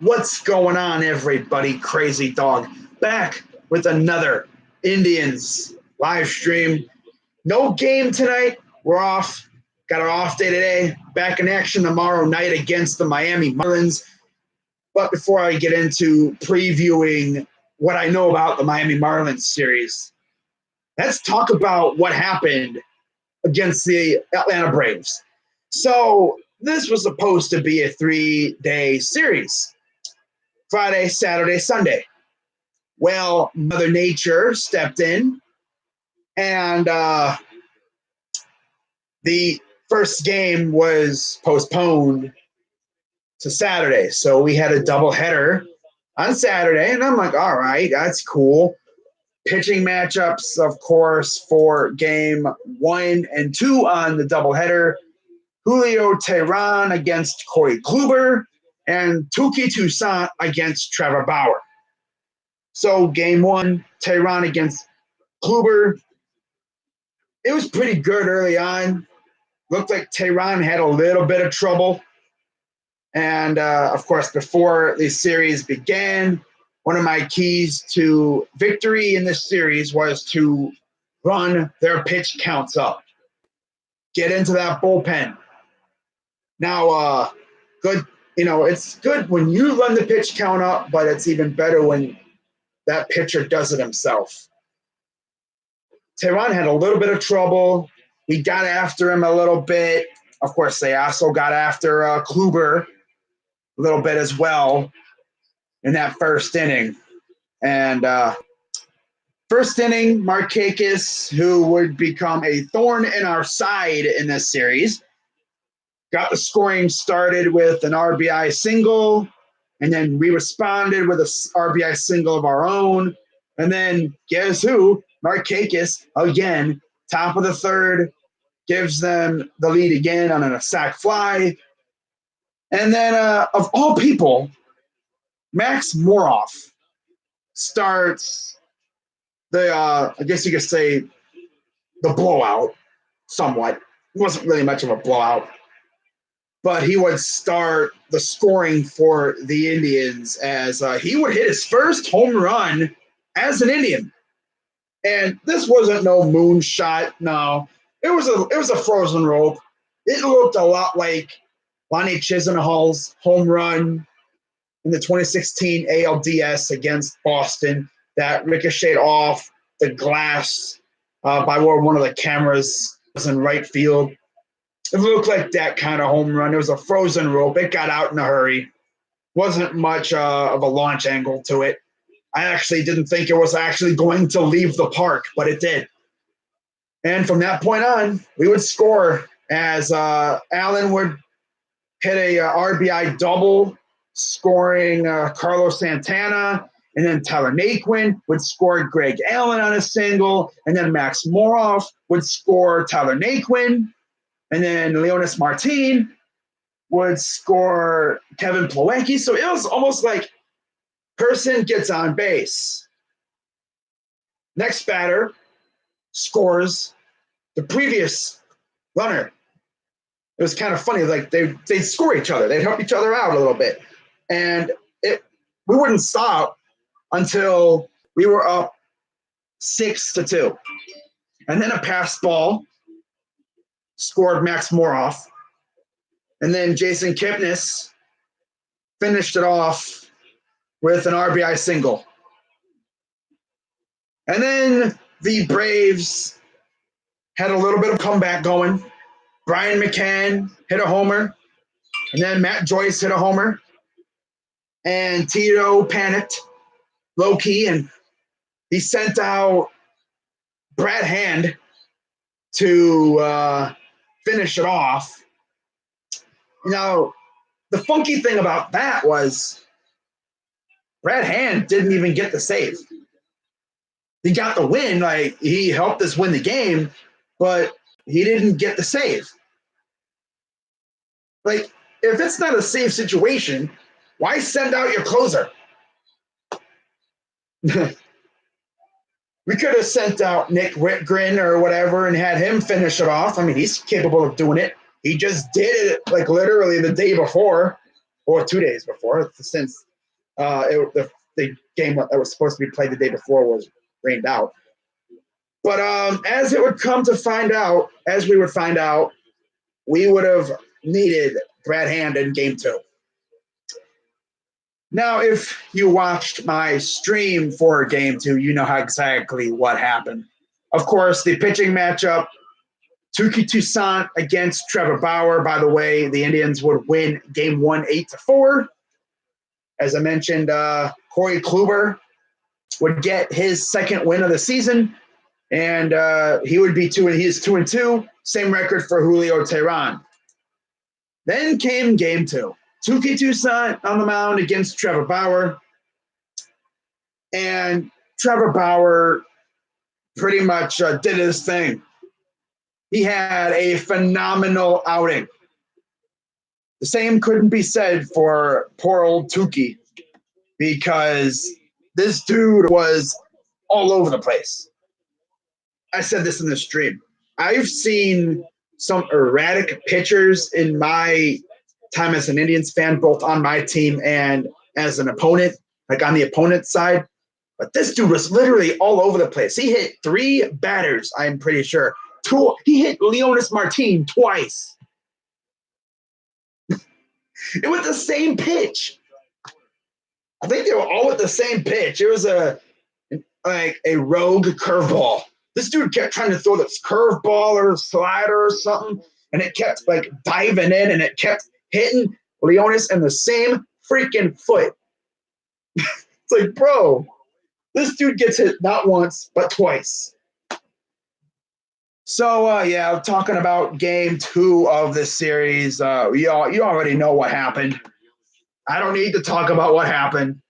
What's going on, everybody? Crazy Dog back with another Indians live stream. No game tonight. We're off. Got our off day today. Back in action tomorrow night against the Miami Marlins. But before I get into previewing what I know about the Miami Marlins series, let's talk about what happened against the Atlanta Braves. So this was supposed to be a 3-day series. Friday, Saturday, Sunday. Well, Mother Nature stepped in, and the first game was postponed to Saturday. So we had a doubleheader on Saturday, and I'm like, all right, that's cool. Pitching matchups, of course, for game 1 and 2 on the doubleheader. Julio Teheran against Corey Kluber, and Touki Toussaint against Trevor Bauer. So game 1, Teheran against Kluber. It was pretty good early on. Looked like Teheran had a little bit of trouble. And, of course, before the series began, one of my keys to victory in this series was to run their pitch counts up. Get into that bullpen. Now, good. It's good when you run the pitch count up, but it's even better when that pitcher does it himself. Teheran had a little bit of trouble. We got after him a little bit. Of course, they also got after Kluber a little bit as well in that first inning. And first inning, Markakis, who would become a thorn in our side in this series, got the scoring started with an RBI single, and then we responded with a RBI single of our own. And then guess who? Markakis, again, top of the third, gives them the lead again on a sac fly. And then, of all people, Max Moroff starts the, I guess you could say, the blowout somewhat. It wasn't really much of a blowout. But he would start the scoring for the Indians as he would hit his first home run as an Indian. And this wasn't no moonshot. No, it was a frozen rope. It looked a lot like Lonnie Chisenhall's home run in the 2016 ALDS against Boston that ricocheted off the glass by where one of the cameras was in right field. It looked like that kind of home run. It was a frozen rope. It got out in a hurry. Wasn't much of a launch angle to it. I actually didn't think it was actually going to leave the park, but it did. And from that point on, we would score as Allen would hit a RBI double, scoring Carlos Santana, and then Tyler Naquin would score Greg Allen on a single, and then Max Moroff would score Tyler Naquin. And then Leonis Martin would score Kevin Plawecki. So it was almost like person gets on base. Next batter scores the previous runner. It was kind of funny. Like they'd score each other. They'd help each other out a little bit. And we wouldn't stop until we were up 6-2. And then a pass ball scored Max Moroff. And then Jason Kipnis finished it off with an RBI single. And then the Braves had a little bit of comeback going. Brian McCann hit a homer. And then Matt Joyce hit a homer. And Tito panicked low-key, and he sent out Brad Hand to finish it off. Now, the funky thing about that was Brad Hand didn't even get the save. He got the win, like he helped us win the game, but he didn't get the save. Like, if it's not a save situation, why send out your closer? We could have sent out Nick Whitgren or whatever and had him finish it off. I mean, he's capable of doing it. He just did it like literally the day before. or 2 days before, since the game that was supposed to be played the day before was rained out. But as it would come to find out, as we would find out, we would have needed Brad Hand in game 2. Now, if you watched my stream for game 2, you know how exactly what happened. Of course, the pitching matchup, Touki Toussaint against Trevor Bauer. By the way, the Indians would win game 1 8-4. As I mentioned, Corey Kluber would get his second win of the season, and he would be he is 2-2, same record for Julio Teheran. Then came game 2. Touki Toussaint on the mound against Trevor Bauer. And Trevor Bauer pretty much did his thing. He had a phenomenal outing. The same couldn't be said for poor old Touki, because this dude was all over the place. I said this in the stream. I've seen some erratic pitchers in my time as an Indians fan, both on my team and as an opponent, like on the opponent's side. But this dude was literally all over the place. He hit 3 batters, I'm pretty sure. He hit Leonis Martin twice. It was the same pitch. I think they were all at the same pitch. It was a rogue curveball. This dude kept trying to throw this curveball or slider or something, and it kept like diving in, and it kept hitting Leonis in the same freaking foot. It's like, bro, this dude gets hit not once, but twice. So, yeah, talking about game 2 of this series, you already know what happened. I don't need to talk about what happened,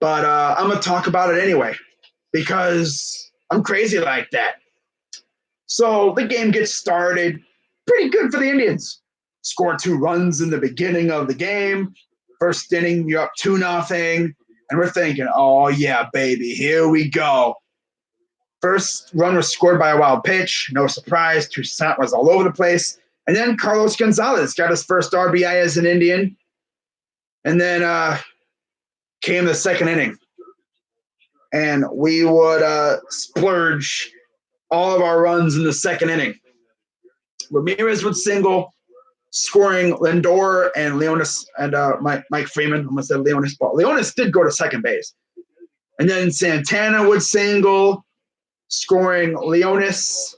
but I'm going to talk about it anyway, because I'm crazy like that. So the game gets started pretty good for the Indians. Scored 2 runs in the beginning of the game. First inning, you're up 2-0, and we're thinking, oh, yeah, baby, here we go. First run was scored by a wild pitch. No surprise. Toussaint was all over the place. And then Carlos Gonzalez got his first RBI as an Indian. And then came the second inning. And we would splurge all of our runs in the second inning. Ramirez would single, scoring Lindor and Leonis and Mike Freeman. I almost said Leonis, but Leonis did go to second base. And then Santana would single, scoring Leonis.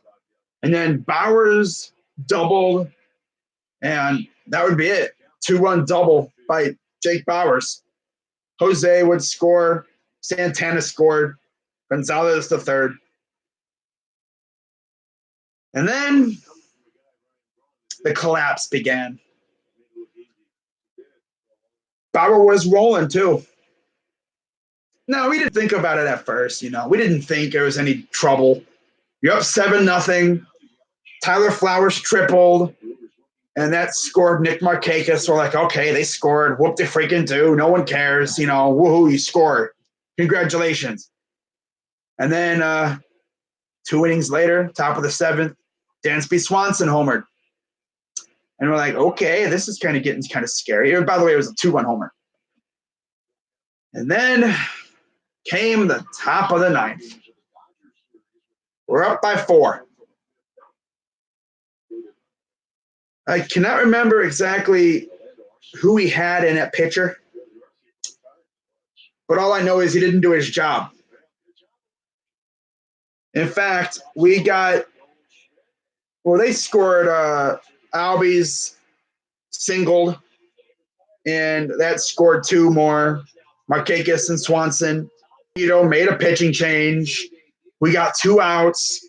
And then Bowers doubled, and that would be it. 2-run double by Jake Bowers. Jose would score. Santana scored. Gonzalez the third. And then the collapse began. Bauer was rolling too. No, we didn't think about it at first. We didn't think there was any trouble. You're up 7-0. Tyler Flowers tripled, and that scored Nick Markakis. We're like, okay, they scored. Whoop de freaking do. No one cares. Woohoo, you scored. Congratulations. And then 2 innings later, top of the 7th, Dansby Swanson homered. And we're like, okay, this is getting kind of scary. By the way, it was a 2-run homer. And then came the top of the 9th. We're up by 4. I cannot remember exactly who he had in at pitcher, but all I know is he didn't do his job. In fact, they scored Albies singled, and that scored 2 more. Markakis and Swanson, made a pitching change. We got 2 outs.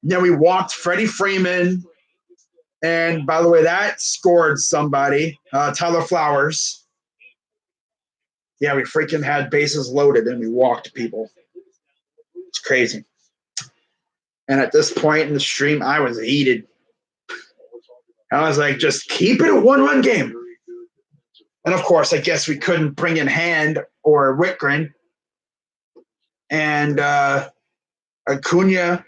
Then we walked Freddie Freeman. And by the way, that scored somebody, Tyler Flowers. Yeah, we freaking had bases loaded and we walked people. It's crazy. And at this point in the stream, I was heated. I was like, just keep it a 1-run game. And of course, I guess we couldn't bring in Hand or Whitgren. And Acuna,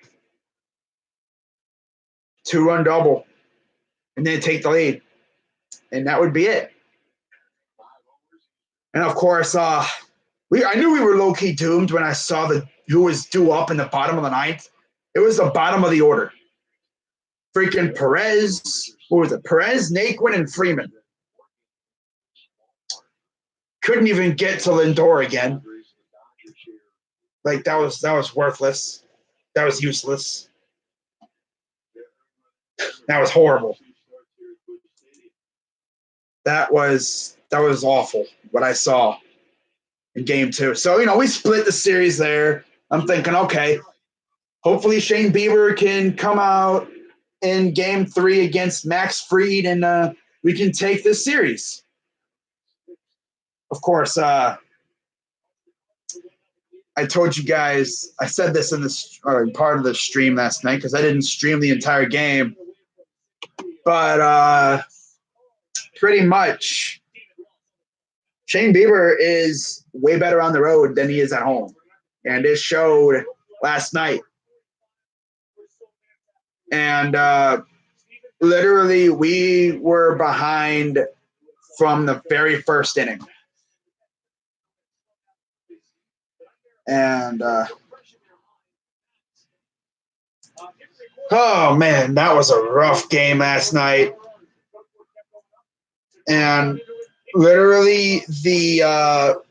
2-run double. And then take the lead. And that would be it. And of course, I knew we were low-key doomed when I saw who was due up in the bottom of the ninth. It was the bottom of the order. Freaking Perez, what was it? Perez, Naquin, and Freeman. Couldn't even get to Lindor again. Like that was worthless. That was useless. That was horrible. That was awful what I saw in game 2. So, we split the series there. I'm thinking, okay, hopefully Shane Bieber can come out in game 3 against Max Fried and we can take this series. Of course, I told you guys, I said this in this part of the stream last night because I didn't stream the entire game. But pretty much Shane Bieber is way better on the road than he is at home. And it showed last night. And literally we were behind from the very first inning. And oh man, that was a rough game last night. And literally the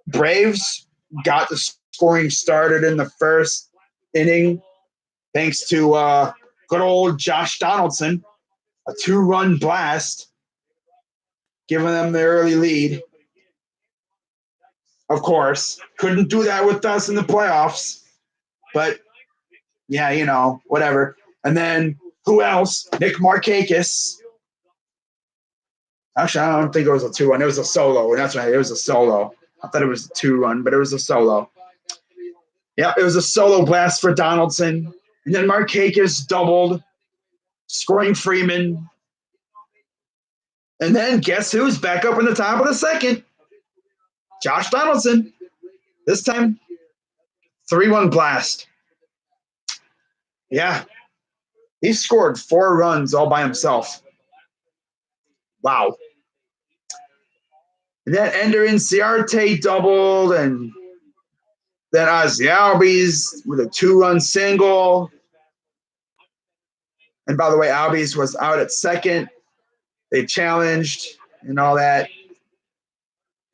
Braves got the scoring started in the first inning thanks to good old Josh Donaldson, a 2-run blast, giving them the early lead. Of course, couldn't do that with us in the playoffs, but yeah, whatever. And then who else? Nick Markakis. Actually, I don't think it was a 2-run. It was a solo. And that's right. It was a solo. I thought it was a 2-run, but it was a solo. Yep, it was a solo blast for Donaldson. And then Markakis doubled, scoring Freeman. And then guess who's back up in the top of the second? Josh Donaldson. This time, 3-1 blast. Yeah. He scored 4 runs all by himself. Wow. And then Ender Inciarte doubled, and then Ozzy Albies with a 2-run single. And by the way, Albies was out at second. They challenged and all that.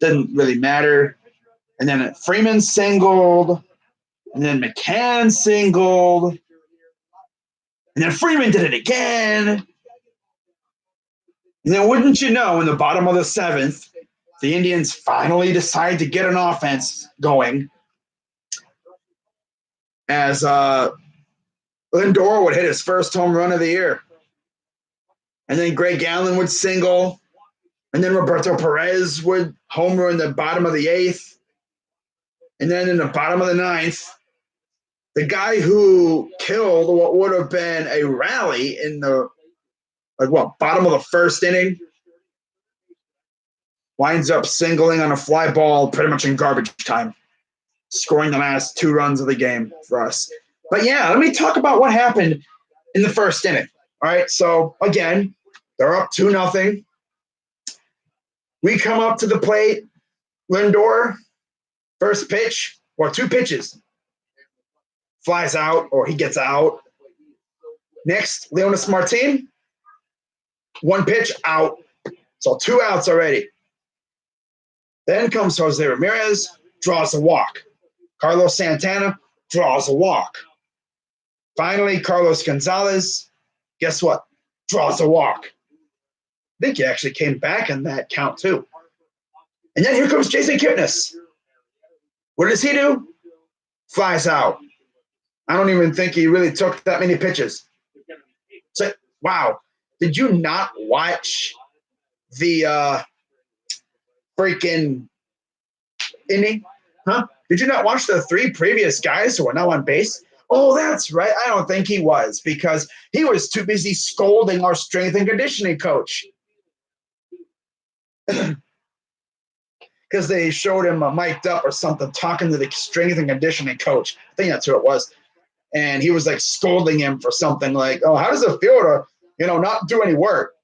Didn't really matter. And then Freeman singled. And then McCann singled. And then Freeman did it again. And then wouldn't you know, in the bottom of the 7th, the Indians finally decide to get an offense going as Lindor would hit his first home run of the year. And then Greg Allen would single. And then Roberto Perez would homer in the bottom of the 8th. And then in the bottom of the 9th, the guy who killed what would have been a rally in the bottom of the first inning winds up singling on a fly ball pretty much in garbage time, scoring the last 2 runs of the game for us. But yeah, let me talk about what happened in the first inning. All right, so again, they're up 2-0. We come up to the plate. Lindor, first pitch, or 2 pitches, flies out, or he gets out. Next, Leonis Martin, 1 pitch, out. So 2 outs already. Then comes Jose Ramirez, draws a walk. Carlos Santana draws a walk. Finally, Carlos Gonzalez, guess what? Draws a walk. I think he actually came back in that count too. And then here comes Jason Kipnis. What does he do? Flies out. I don't even think he really took that many pitches. So, wow. Did you not watch the freaking inning? Huh? Did you not watch the 3 previous guys who are now on base? Oh, that's right. I don't think he was because he was too busy scolding our strength and conditioning coach. Because they showed him mic'd up or something, talking to the strength and conditioning coach. I think that's who it was. And he was like scolding him for something like, oh, how does it feel to, not do any work?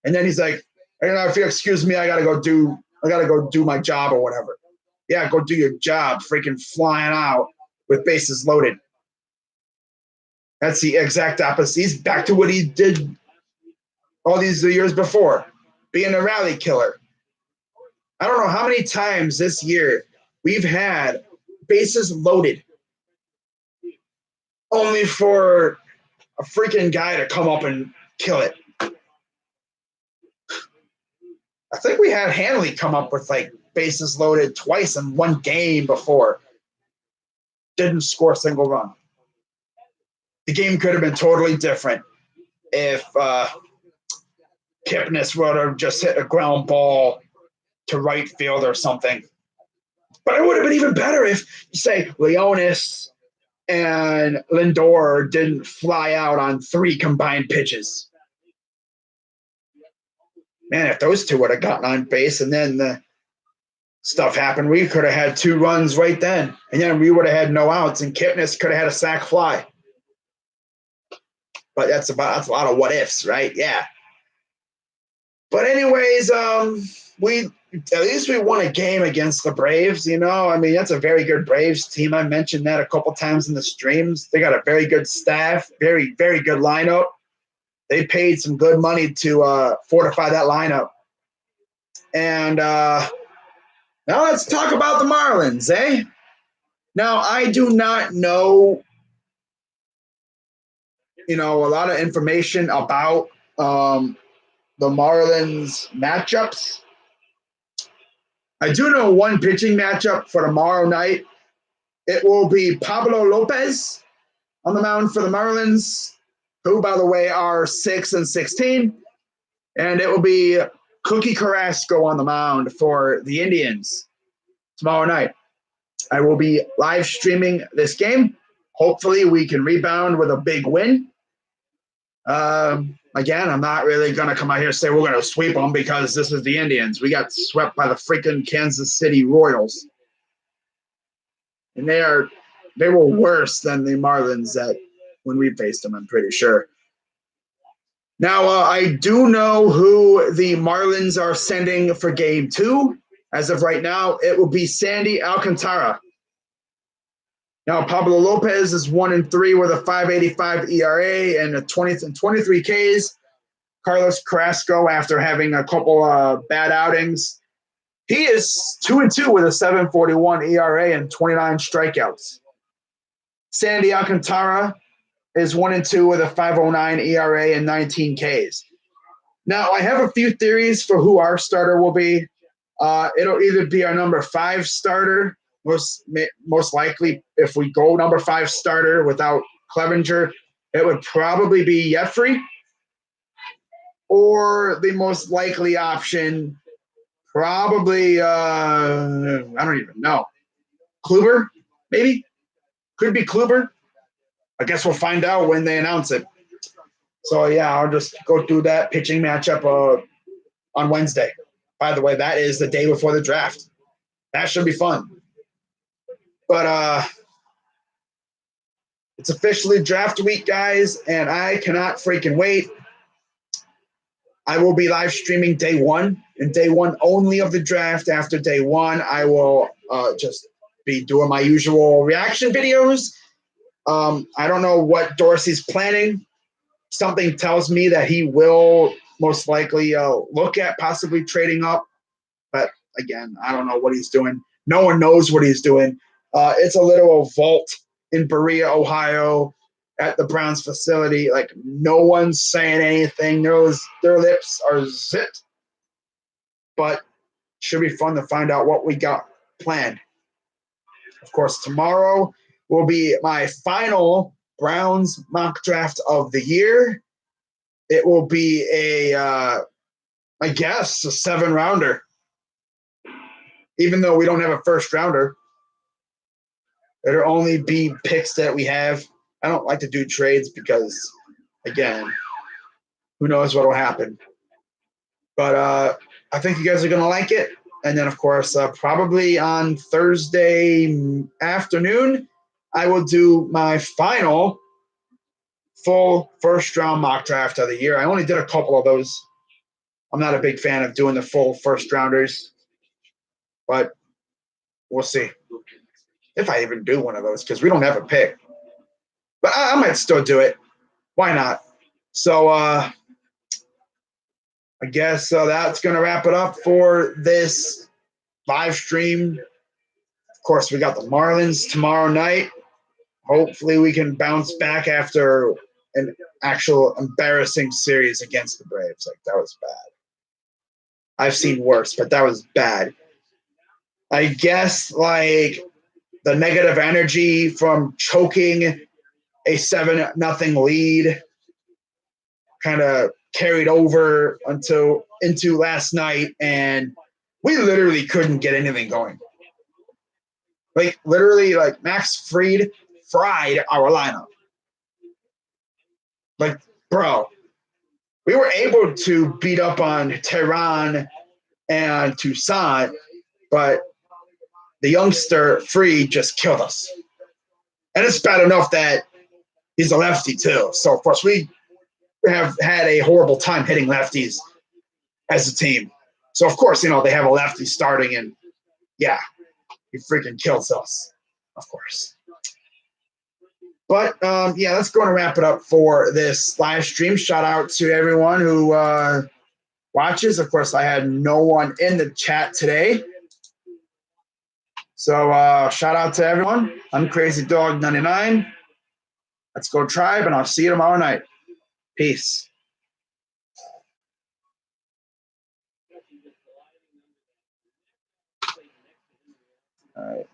And then he's like, if you excuse me, I got to go do I got to go do my job or whatever. Yeah, go do your job, freaking flying out with bases loaded. That's the exact opposite. He's back to what he did all these years before, being a rally killer. I don't know how many times this year we've had bases loaded only for a freaking guy to come up and kill it. I think we had Hanley come up with like bases loaded twice in one game before. Didn't score a single run. The game could have been totally different if Kipnis would have just hit a ground ball to right field or something. But it would have been even better if, say, Leonis and Lindor didn't fly out on 3 combined pitches. Man, if those two would have gotten on base and then the stuff happened, we could have had 2 runs right then. And then we would have had no outs, and Kipnis could have had a sac fly. But that's a lot of what ifs, right? Yeah. But anyways, we at least we won a game against the Braves. You know, I mean, that's a very good Braves team. I mentioned that a couple times in the streams. They got a very good staff, very, very good lineup. They paid some good money to fortify that lineup. And now let's talk about the Marlins, eh? Now, I do not know, a lot of information about the Marlins matchups. I do know one pitching matchup for tomorrow night. It will be Pablo Lopez on the mound for the Marlins, who, by the way, are 6-16. And it will be Cookie Carrasco on the mound for the Indians tomorrow night. I will be live streaming this game. Hopefully, we can rebound with a big win. Again, I'm not really going to come out here and say we're going to sweep them because this is the Indians. We got swept by the freaking Kansas City Royals. And they were worse than the Marlins when we faced them, I'm pretty sure. Now, I do know who the Marlins are sending for game 2. As of right now, it will be Sandy Alcantara. Now, Pablo Lopez is 1-3 with a 5.85 ERA and 23 Ks. Carlos Carrasco, after having a couple bad outings, he is 2-2 with a 7.41 ERA and 29 strikeouts. Sandy Alcantara is 1-2 with a 5.09 ERA and 19 Ks. Now, I have a few theories for who our starter will be. It'll either be our number 5 starter, most likely if we go number 5 starter without Clevenger, it would probably be Jeffrey. Or the most likely option, probably, I don't even know. Kluber, maybe? Could be Kluber. I guess we'll find out when they announce it. So, yeah, I'll just go through that pitching matchup on Wednesday. By the way, that is the day before the draft. That should be fun. But it's officially draft week, guys, and I cannot freaking wait. I will be live streaming day 1 and day 1 only of the draft. After day 1, I will just be doing my usual reaction videos. I don't know what Dorsey's planning. Something tells me that he will most likely look at possibly trading up. But, again, I don't know what he's doing. No one knows what he's doing. It's a little vault in Berea, Ohio, at the Browns facility. Like, no one's saying anything. Their lips are zipped. But should be fun to find out what we got planned. Of course, tomorrow will be my final Browns mock draft of the year. It will be I guess, a 7-rounder. Even though we don't have a first rounder. It'll only be picks that we have. I don't like to do trades because, again, who knows what will happen. But I think you guys are going to like it. And then, of course, probably on Thursday afternoon, I will do my final full first-round mock draft of the year. I only did a couple of those. I'm not a big fan of doing the full first-rounders. but we'll see if I even do one of those because we don't have a pick. But I might still do it. Why not? So I guess that's going to wrap it up for this live stream. Of course, we got the Marlins tomorrow night. Hopefully, we can bounce back after an actual embarrassing series against the Braves. Like, that was bad. I've seen worse, but that was bad. I guess, like, the negative energy from choking a 7-0 lead kind of carried over into last night, and we literally couldn't get anything going. Like, literally, like, Max Fried fried our lineup. Like, bro, we were able to beat up on Tehran and Toussaint, but the youngster Fried just killed us. And it's bad enough that he's a lefty, too. So, of course, we have had a horrible time hitting lefties as a team. So, of course, they have a lefty starting, and, yeah, he freaking kills us, of course. But, yeah, that's going to wrap it up for this live stream. Shout out to everyone who watches. Of course, I had no one in the chat today. So shout out to everyone. I'm Crazy Dog 99. Let's go Tribe, and I'll see you tomorrow night. Peace. All right.